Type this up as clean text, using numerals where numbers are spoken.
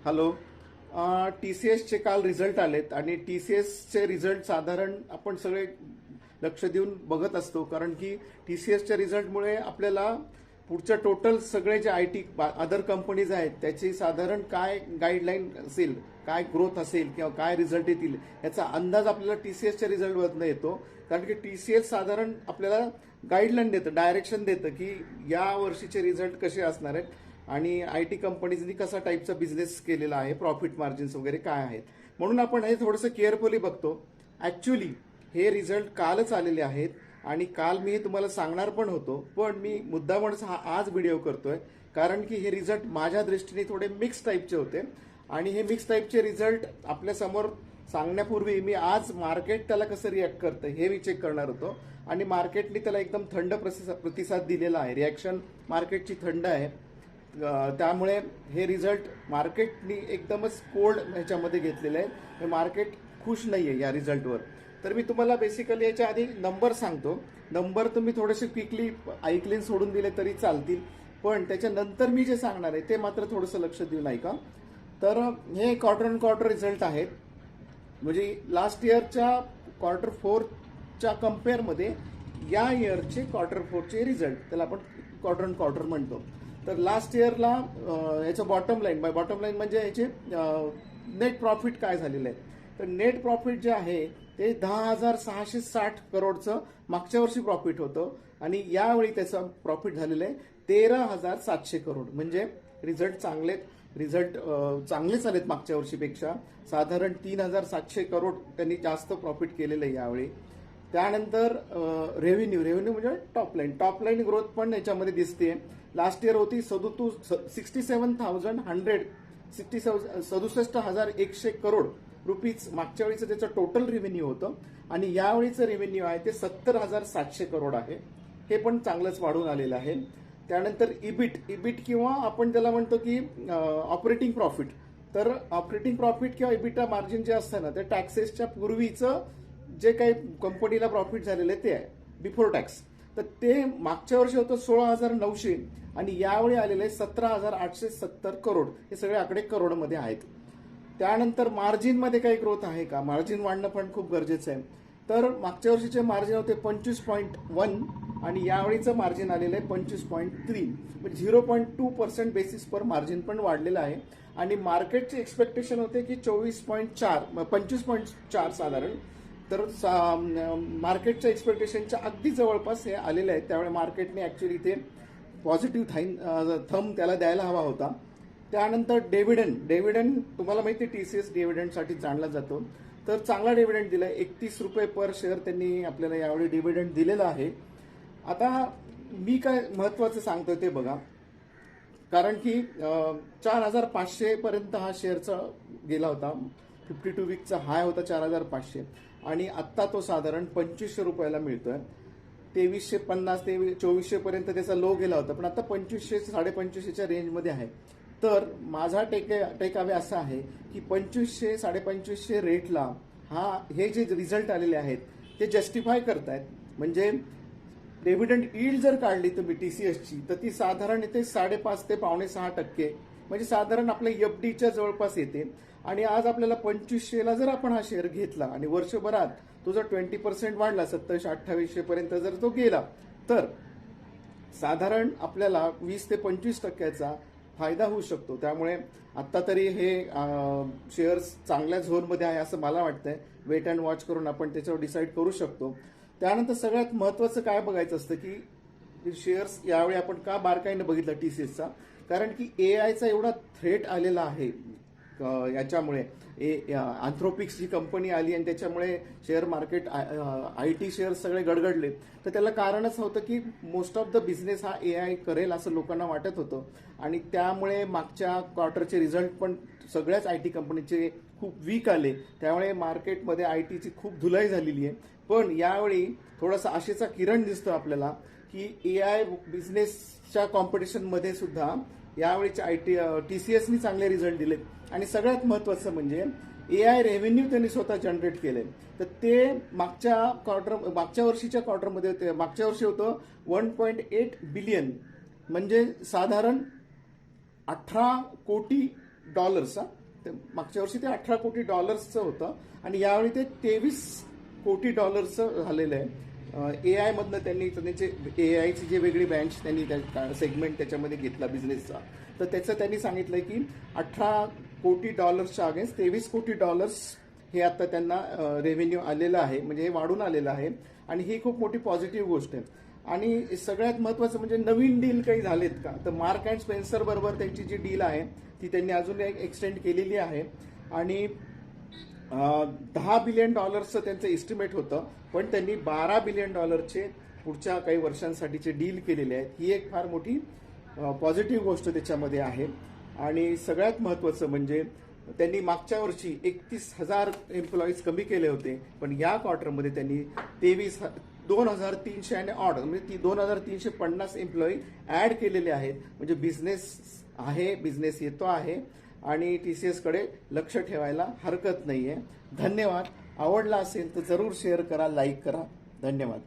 Hello. T C एसचे काल result आलेत आणि टी सी एसचे रिझल्ट साधारण आपण सगळे लक्ष देऊन बघत असतो, कारण की टी सी एसच्या रिझल्टमुळे आपल्याला पुढच्या टोटल सगळे जे आय टी अदर कंपनीज आहेत त्याची साधारण काय गाईडलाईन असेल, काय ग्रोथ असेल किंवा काय रिझल्ट येतील याचा अंदाज आपल्याला टी सी एसच्या रिझल्टवरनं येतो. कारण की टी सी एस साधारण आपल्याला गाईडलाईन देतं, डायरेक्शन देतं की या वर्षीचे रिझल्ट कसे असणार आहेत आणि आय टी कंपनीजनी कसा टाईपचा बिझनेस केलेला आहे, प्रॉफिट मार्जिन्स वगैरे काय आहेत. म्हणून आपण हे थोडंसं केअरफुली बघतो. ॲक्च्युली हे रिझल्ट कालच आलेले आहेत आणि काल मी हे तुम्हाला सांगणार पण होतो, पण मी मुद्दामच हा आज व्हिडिओ करतोय कारण की हे रिझल्ट माझ्या दृष्टीने थोडे मिक्स टाईपचे होते आणि हे मिक्स टाईपचे रिझल्ट आपल्यासमोर सांगण्यापूर्वी मी आज मार्केट त्याला कसं रिॲक्ट करतं हे मी चेक करणार होतो आणि मार्केटने त्याला एकदम थंड प्रतिसाद दिलेला आहे. रिॲक्शन मार्केटची थंड आहे, त्यामुळे हे रिझल्ट मार्केटनी एकदमच कोल्ड ह्याच्यामध्ये घेतलेलं आहे. हे मार्केट खुश नाही आहे या रिझल्टवर. तर मी तुम्हाला बेसिकली याच्या आधी नंबर सांगतो. नंबर तुम्ही थोडेसे क्विकली ऐकले सोडून दिले तरी चालतील, पण त्याच्यानंतर मी जे सांगणार आहे ते मात्र थोडंसं लक्ष देऊन ऐका. तर हे क्वार्टर ऑन क्वार्टर रिझल्ट आहेत, म्हणजे लास्ट इयरच्या क्वार्टर फोरच्या कम्पेअरमध्ये या इयरचे क्वार्टर फोरचे रिझल्ट, त्याला आपण क्वार्टर ऑन क्वार्टर म्हणतो. तर लास्ट इयरला याचं बॉटम लाईन म्हणजे याचे नेट प्रॉफिट काय झालेलं आहे. तर नेट प्रॉफिट जे आहे ते 10,660 करोडचं मागच्या वर्षी प्रॉफिट होतं आणि यावेळी त्याचं प्रॉफिट झालेलं आहे 13,700 करोड. म्हणजे रिझल्ट चांगलेच आलेत मागच्या वर्षीपेक्षा. साधारण 3,700 करोड त्यांनी जास्त प्रॉफिट केलेलं आहे यावेळी. त्यानंतर रेव्हेन्यू म्हणजे टॉप लाईन ग्रोथ पण याच्यामध्ये दिसते. लास्ट इयर होती 67,100 करोड रुपीज मागच्या वेळीचं त्याचं टोटल रेव्हेन्यू होतं आणि यावेळीचं रेव्हेन्यू आहे ते 70,700 करोड आहे. हे पण चांगलंच वाढून आलेलं आहे. त्यानंतर इबिट किंवा आपण त्याला म्हणतो की ऑपरेटिंग प्रॉफिट. तर ऑपरेटिंग प्रॉफिट किंवा इबिटा मार्जिन जे असतं ना, ते टॅक्सेसच्या पूर्वीचं जे काही कंपनीला प्रॉफिट झालेलं आहे ते आहे बिफोर टॅक्स. तर ते मागच्या वर्षी होतं 16,900 आणि यावेळी आलेलं आहे 17,870 करोड. हे सगळे आकडे करोडमध्ये आहेत. त्यानंतर मार्जिनमध्ये काही ग्रोथ आहे का? मार्जिन वाढणं पण खूप गरजेचं आहे. तर मागच्या वर्षीचे मार्जिन होते 25.1 आणि यावेळीचं मार्जिन आलेलं आहे 25.3, म्हणजे 0.2% बेसिस पर मार्जिन पण वाढलेलं आहे. आणि मार्केटचे एक्सपेक्टेशन होते की 25.4 साधारण. तर मार्केटच्या एक्सपेक्टेशनच्या अगदी जवळपास हे आलेले आहेत. त्यामुळे मार्केटने ऍक्च्युली इथे पॉझिटिव्ह थंब त्याला द्यायला हवा होता. त्यानंतर डिव्हिडंड तुम्हाला माहिती आहे टीसीएस डिव्हिडंडसाठी जाणला जातो. तर चांगला डिव्हिडंड दिलाय, 31 रुपये पर शेअर त्यांनी आपल्याला यावेळी डिव्हिडंड दिलेलं आहे. आता मी काय महत्वाचं सांगतोय ते बघा, कारण की 4,500 पर्यंत हा शेअरचा गेला होता. 52 वीकचा हाय होता 4,500 आणि आत्ता तो साधारण 2,500 रुपयाला मिळतोय. 2,350 ते 2,400 पर्यंत त्याचा लो गेला होता, पण आता 2,500 2,550च्या रेंजमध्ये आहे. तर माझा टेक अवे असा आहे की 2,500 2,550 रेटला हे जे रिझल्ट आलेले आहेत ते जस्टिफाय करतायत. म्हणजे डिव्हिडंड यील्ड जर काढली तुम्ही टीसीएसची तर ती साधारण येते 5.5 ते 5.6%, म्हणजे साधारण आपल्या एफडीच्या जवळपास येते. आणि आज आपल्याला 2,500ला जर आपण हा शेअर घेतला आणि वर्षभरात तो जर 20% वाढला 2700-2800 पर्यंत जर तो गेला तर साधारण आपल्याला 20 ते 25% फायदा होऊ शकतो. त्यामुळे आत्ता तरी हे शेअर्स चांगल्या झोनमध्ये आहे असं मला वाटतंय. वेट अँड वॉच करून आपण त्याच्यावर डिसाईड करू शकतो. त्यानंतर सगळ्यात महत्वाचं काय बघायचं असतं की शेअर्स यावेळी आपण का बारकाईनं बघितलं टीसीएसचा, कारण की एआयचा एवढा थ्रेट आलेला आहे. याच्यामुळे अँथ्रोपिक्स जी कंपनी आली आणि त्याच्यामुळे share market I T share सगळे गडगडले. तर त्याला कारणच होतं की मोस्ट ऑफ द बिझनेस हा एआय करेल असं लोकांना वाटत होतं आणि त्यामुळे मागच्या क्वार्टरचे रिझल्ट पण सगळ्याच आय टी कंपनीचे खूप वीक आले. त्यामुळे मार्केटमध्ये आय टीची खूप धुलाई झालेली आहे. पण यावेळी थोडासा आशेचा किरण दिसतो आपल्याला की एआय बिझनेसच्या कॉम्पिटिशनमध्ये सुद्धा यावेळीच्या टीसीएसनी चांगले रिझल्ट दिलेत. आणि सगळ्यात महत्वाचं म्हणजे एआय रेव्हेन्यू त्यांनी स्वतः जनरेट केलंय. तर ते मागच्या वर्षीच्या क्वार्टरमध्ये होते. मागच्या वर्षी होतं 1.8 बिलियन, म्हणजे साधारण 18 कोटी डॉलर्स. मागच्या वर्षी ते 18 कोटी डॉलर्सचं होतं आणि यावेळी ते 23 कोटी डॉलर्सचं झालेलं आहे. AI मधनं त्यांनी त्यांचे AIची जे वेगळी ब्रँच त्यांनी सेगमेंट त्याच्यामध्ये घेतला बिझनेसचा, तर त्याचं त्यांनी सांगितलं की 18 कोटी डॉलर्सच्या अगेन्स्ट 23 कोटी डॉलर्स हे आता त्यांना रेव्हेन्यू आलेलं आहे, म्हणजे हे वाढून आलेलं आहे आणि ही खूप मोठी पॉझिटिव्ह गोष्ट आहे. आणि सगळ्यात महत्त्वाचं म्हणजे नवीन डील काही झालेत का, तर मार्क अँड स्पेन्सर बरोबर त्यांची जी डील आहे ती त्यांनी अजून एक एक्सटेंड केलेली आहे आणि $10 बिलियन त्यांचं एस्टिमेट होतं, पण त्यांनी $12 बिलियन पुढच्या काही वर्षांसाठीचे डील केलेले आहेत. ही एक फार मोठी पॉझिटिव्ह गोष्ट त्याच्यामध्ये आहे. आणि सगळ्यात महत्त्वाचं म्हणजे त्यांनी मागच्या वर्षी 31,000 एम्प्लॉईज कमी केले होते, पण या क्वार्टरमध्ये त्यांनी 2,300 आणि ऑड म्हणजे 2,350 एम्प्लॉई ॲड केलेले आहेत. म्हणजे बिझनेस आहे, बिझनेस येतो आहे आणि TCS कडे लक्ष ठेवायला हरकत नाहीये. धन्यवाद. आवडला असेल तर जरूर शेअर करा, लाईक करा. धन्यवाद.